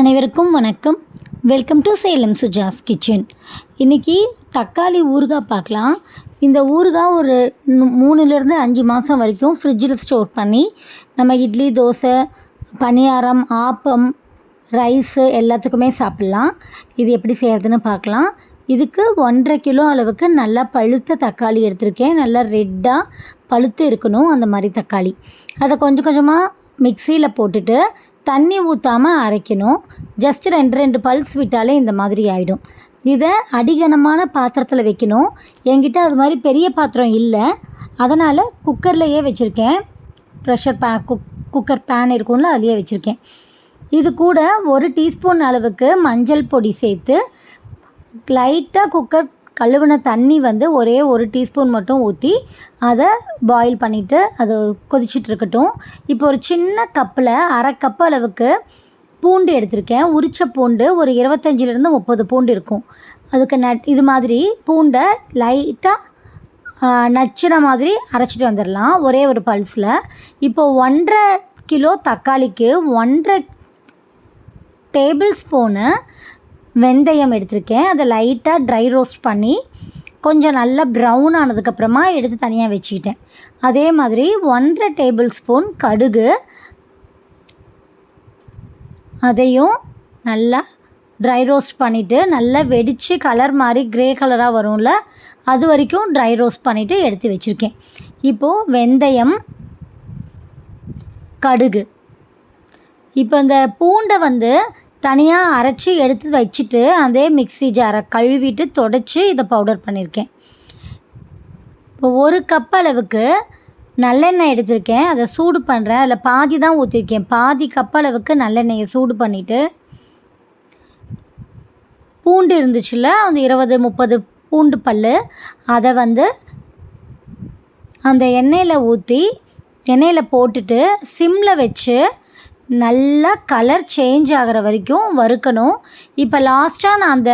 அனைவருக்கும் வணக்கம். Welcome to Salem Suja's kitchen. இன்றைக்கி தக்காளி ஊறுகாய் பார்க்கலாம். இந்த ஊறுகாய் ஒரு 3லேருந்து 5 மாதம் வரைக்கும் ஃப்ரிட்ஜில் ஸ்டோர் பண்ணி நம்ம இட்லி, தோசை, பணியாரம், ஆப்பம், ரைஸு எல்லாத்துக்குமே சாப்பிட்லாம். இது எப்படி செய்கிறதுன்னு பார்க்கலாம். இதுக்கு 1.5 கிலோ அளவுக்கு நல்லா பழுத்த தக்காளி எடுத்திருக்கேன். நல்லா ரெட்டாக பழுத்து இருக்கணும் அந்த மாதிரி தக்காளி. அதை கொஞ்சம் கொஞ்சமாக மிக்சியில் போட்டுட்டு தண்ணி ஊற்றாமல் அரைக்கணும். ஜஸ்ட் 2 பல்ஸ் விட்டாலே இந்த மாதிரி ஆகிடும். இதை அடிகனமான பாத்திரத்தில் வைக்கணும். என்கிட்ட அது மாதிரி பெரிய பாத்திரம் இல்லை, அதனால் குக்கர்லையே வச்சுருக்கேன். ப்ரெஷர் குக்கர் பேன் இருக்கும்ல, அதுலேயே வச்சுருக்கேன். இது கூட 1 டீஸ்பூன் அளவுக்கு மஞ்சள் பொடி சேர்த்து லைட்டாக குக்கர் கழுவின தண்ணி ஒரே 1 டீஸ்பூன் மட்டும் ஊற்றி அதை பாயில் பண்ணிவிட்டு அது கொதிச்சுட்டு இருக்கட்டும். இப்போ ஒரு சின்ன கப்பில் 1/2 கப் அளவுக்கு பூண்டு எடுத்திருக்கேன். உரிச்ச பூண்டு ஒரு 25லேருந்து 30 பூண்டு இருக்கும். அதுக்கு இது மாதிரி பூண்டை லைட்டாக நச்சுன மாதிரி அரைச்சிட்டு வந்துடலாம் ஒரே ஒரு பல்ஸில். இப்போது 1.5 கிலோ தக்காளிக்கு 1.5 டேபிள் ஸ்பூனு வெந்தயம் எடுத்திருக்கேன். அதை லைட்டாக ட்ரை ரோஸ்ட் பண்ணி கொஞ்சம் நல்லா ப்ரௌன் ஆனதுக்கப்புறமா எடுத்து தனியாக வச்சுக்கிட்டேன். அதே மாதிரி 1.5 டேபிள் ஸ்பூன் கடுகு, அதையும் நல்லா ட்ரை ரோஸ்ட் பண்ணிவிட்டு நல்லா வெடித்து கலர் மாதிரி க்ரே கலராக வரும்ல, அது வரைக்கும் ட்ரை ரோஸ்ட் பண்ணிவிட்டு எடுத்து வச்சுருக்கேன். இப்போது வெந்தயம், கடுகு, இப்போ இந்த பூண்டை தனியாக அரைச்சி எடுத்து வச்சுட்டு அதே மிக்ஸி ஜாரை கழுவிட்டு தொடச்சி இதை பவுடர் பண்ணியிருக்கேன். இப்போ 1 கப் அளவுக்கு நல்லெண்ணெய் எடுத்திருக்கேன். அதை சூடு பண்ணுறேன். அதில் பாதி தான் ஊற்றிருக்கேன். பாதி கப் அளவுக்கு நல்லெண்ணெயை சூடு பண்ணிவிட்டு பூண்டு இருந்துச்சுல்ல, அந்த 20-30 பூண்டு பல், அதை அந்த எண்ணெயில் ஊற்றி எண்ணெயில் போட்டுட்டு சிம்மில் வச்சு நல்லா கலர் சேஞ்ச் ஆகிற வரைக்கும் வறுக்கணும். இப்போ லாஸ்ட்டாக நான் அந்த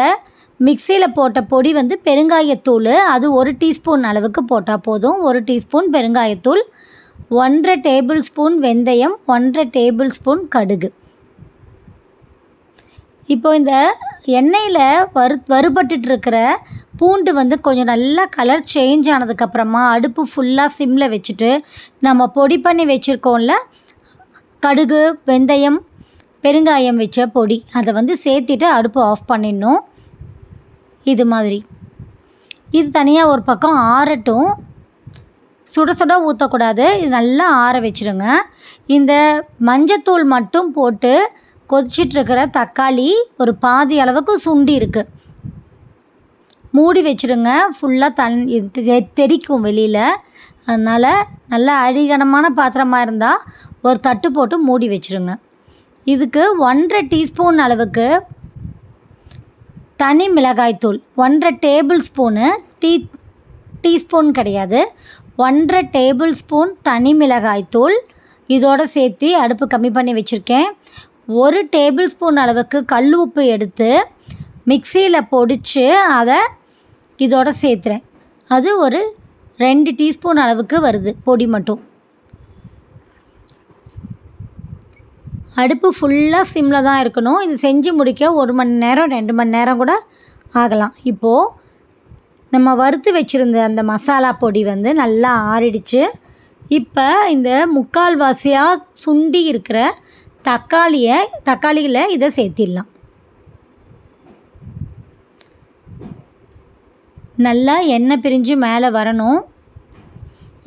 மிக்சியில் போட்ட பொடி பெருங்காயத்தூள், அது 1 டீஸ்பூன் அளவுக்கு போட்டால் போதும். 1 டீஸ்பூன் பெருங்காயத்தூள், 1.5 டேபிள் ஸ்பூன் வெந்தயம், 1.5 டேபிள் ஸ்பூன் கடுகு. இப்போ இந்த எண்ணெயில் வறுபட்டுருக்கிற பூண்டு கொஞ்சம் நல்லா கலர் சேஞ்ச் ஆனதுக்கப்புறமா அடுப்பு ஃபுல்லாக சிம்மில் வச்சுட்டு நம்ம பொடி பண்ணி வச்சுருக்கோம்ல கடுகு, வெந்தயம், பெருங்காயம் வச்ச பொடி, அதை சேர்த்திட்டு அடுப்பு ஆஃப் பண்ணிடணும். இது மாதிரி இது தனியாக ஒரு பக்கம் ஆறட்டும். சுட சுட ஊற்றக்கூடாது, இது நல்லா ஆற வச்சுருங்க. இந்த மஞ்சத்தூள் மட்டும் போட்டு கொதிச்சிட்ருக்கிற தக்காளி ஒரு பாதி அளவுக்கு சுண்டி இருக்குது. மூடி வச்சுருங்க. ஃபுல்லாக தெறிக்கும் வெளியில். அதனால் நல்லா அடிகனமான பாத்திரமாக இருந்தால் ஒரு தட்டு போட்டு மூடி வச்சுருங்க. இதுக்கு 1.5 டீஸ்பூன் அளவுக்கு தனி மிளகாய்த்தூள், 1.5 டேபிள் ஸ்பூனு, டீஸ்பூன் கிடையாது, 1.5 டேபிள் ஸ்பூன் தனி மிளகாய்த்தூள் இதோடு சேர்த்து அடுப்பு கம்மி பண்ணி வச்சுருக்கேன். 1 டேபிள் ஸ்பூன் அளவுக்கு கல் உப்பு எடுத்து மிக்சியில் பொடித்து அதை இதோடு சேர்த்துறேன். அது ஒரு 2 டீஸ்பூன் அளவுக்கு வருது பொடி மட்டும். அடுப்பு ஃபுல்லாக சிம்மில் தான் இருக்கணும். இது செஞ்சு முடிக்க 1 மணி நேரம் 2 மணி நேரம் கூட ஆகலாம். இப்போது நம்ம வறுத்து வச்சுருந்த அந்த மசாலா பொடி நல்லா ஆறிடுச்சு. இப்போ இந்த முக்கால்வாசியாக சுண்டி இருக்கிற தக்காளியில் இதை சேர்த்திடலாம். நல்லா எண்ணெய் பிரிஞ்சு மேலே வரணும்.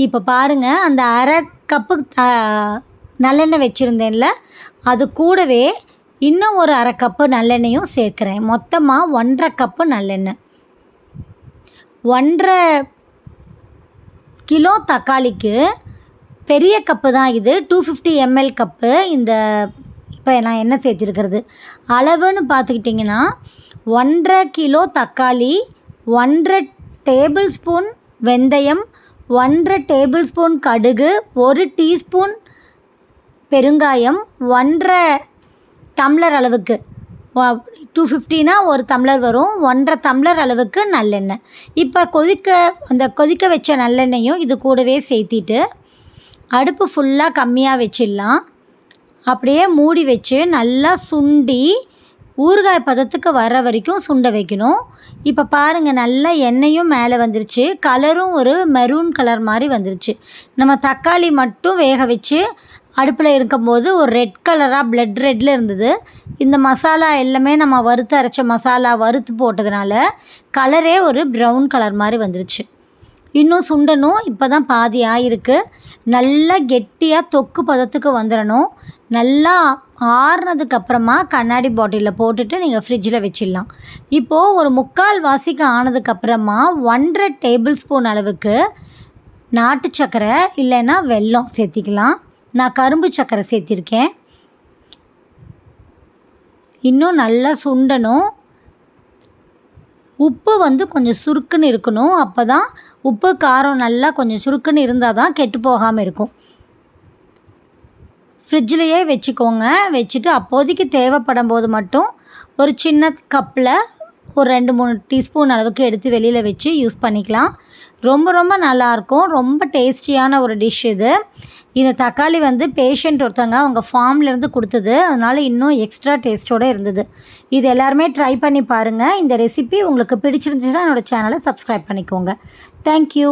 இப்போ பாருங்கள், அந்த 1/2 கப்பு நல்லெண்ணெய் வச்சுருந்தேன்ல, அது கூடவே இன்னும் ஒரு 1/2 கப்பு நல்லெண்ணெயும் சேர்க்குறேன். மொத்தமாக 1.5 கப்பு நல்லெண்ணெய். 1.5 கிலோ தக்காளிக்கு பெரிய கப்பு தான் இது, 250 ml கப்பு. இந்த இப்போ நான் என்ன சேர்த்துருக்கிறது அளவுன்னு பார்த்துக்கிட்டிங்கன்னா 1.5 கிலோ தக்காளி, 1.5 டேபிள் ஸ்பூன் வெந்தயம், 1.5 டேபிள் ஸ்பூன் கடுகு, 1 டீஸ்பூன் பெருங்காயம், 1.5 டம்ளர் அளவுக்கு, 250னா 1 டம்ளர் வரும், 1.5 டம்ளர் அளவுக்கு நல்லெண்ணெய். இப்போ கொதிக்க வச்ச நல்லெண்ணெயும் இது கூடவே சேர்த்திட்டு அடுப்பு ஃபுல்லாக கம்மியாக வச்சிடலாம். அப்படியே மூடி வச்சு நல்லா சுண்டி ஊறுகாய் பதத்துக்கு வர வரைக்கும் சுண்ட வைக்கணும். இப்போ பாருங்கள், நல்லா எண்ணெயும் மேலே வந்துருச்சு, கலரும் ஒரு மெரூன் கலர் மாதிரி வந்துருச்சு. நம்ம தக்காளி மட்டும் வேக வச்சு அடுப்பில் இருக்கும்போது ஒரு ரெட் கலராக பிளட் ரெட்டில் இருந்தது. இந்த மசாலா எல்லாமே நம்ம வறுத்து அரைச்ச மசாலா வறுத்து போட்டதுனால கலரே ஒரு ப்ரௌன் கலர் மாதிரி வந்துருச்சு. இன்னும் சுண்டணும். இப்போ தான் பாதி ஆகிருக்கு. நல்லா கெட்டியாக தொக்கு பதத்துக்கு வந்துடணும். நல்லா ஆறுனதுக்கப்புறமா கண்ணாடி பாட்டிலில் போட்டுட்டு நீங்கள் ஃப்ரிட்ஜில் வச்சிடலாம். இப்போது ஒரு 3/4 வாசிக்கு ஆனதுக்கப்புறமா 1½ டேபிள் ஸ்பூன் அளவுக்கு நாட்டு சர்க்கரை இல்லைன்னா வெல்லம் சேர்த்திக்கலாம். நான் கரும்பு சர்க்கரை சேர்த்திருக்கேன். இன்னும் நல்லா சுண்டணும். உப்பு கொஞ்சம் சுருக்குன்னு இருக்கணும். அப்போ தான் உப்பு காரம் நல்லா கொஞ்சம் சுருக்குன்னு இருந்தால் தான் கெட்டு போகாமல் இருக்கும். ஃப்ரிட்ஜிலையே வச்சுக்கோங்க. வச்சுட்டு அப்போதைக்கு தேவைப்படும் போது மட்டும் ஒரு சின்ன கப்பில் ஒரு 2-3 டீஸ்பூன் அளவுக்கு எடுத்து வெளியில் வச்சு யூஸ் பண்ணிக்கலாம். ரொம்ப ரொம்ப நல்லாயிருக்கும். ரொம்ப டேஸ்டியான ஒரு டிஷ் இது. இந்த தக்காளி பேஷண்ட் ஒருத்தங்க அவங்க ஃபார்ம்லேருந்து கொடுத்தது. அதனால் இன்னும் எக்ஸ்ட்ரா டேஸ்ட்டோடு இருந்தது. இது எல்லாருமே ட்ரை பண்ணி பாருங்கள். இந்த ரெசிபி உங்களுக்கு பிடிச்சிருந்துச்சுன்னா என்னோடய சேனலை சப்ஸ்கிரைப் பண்ணிக்கோங்க. தேங்க்யூ.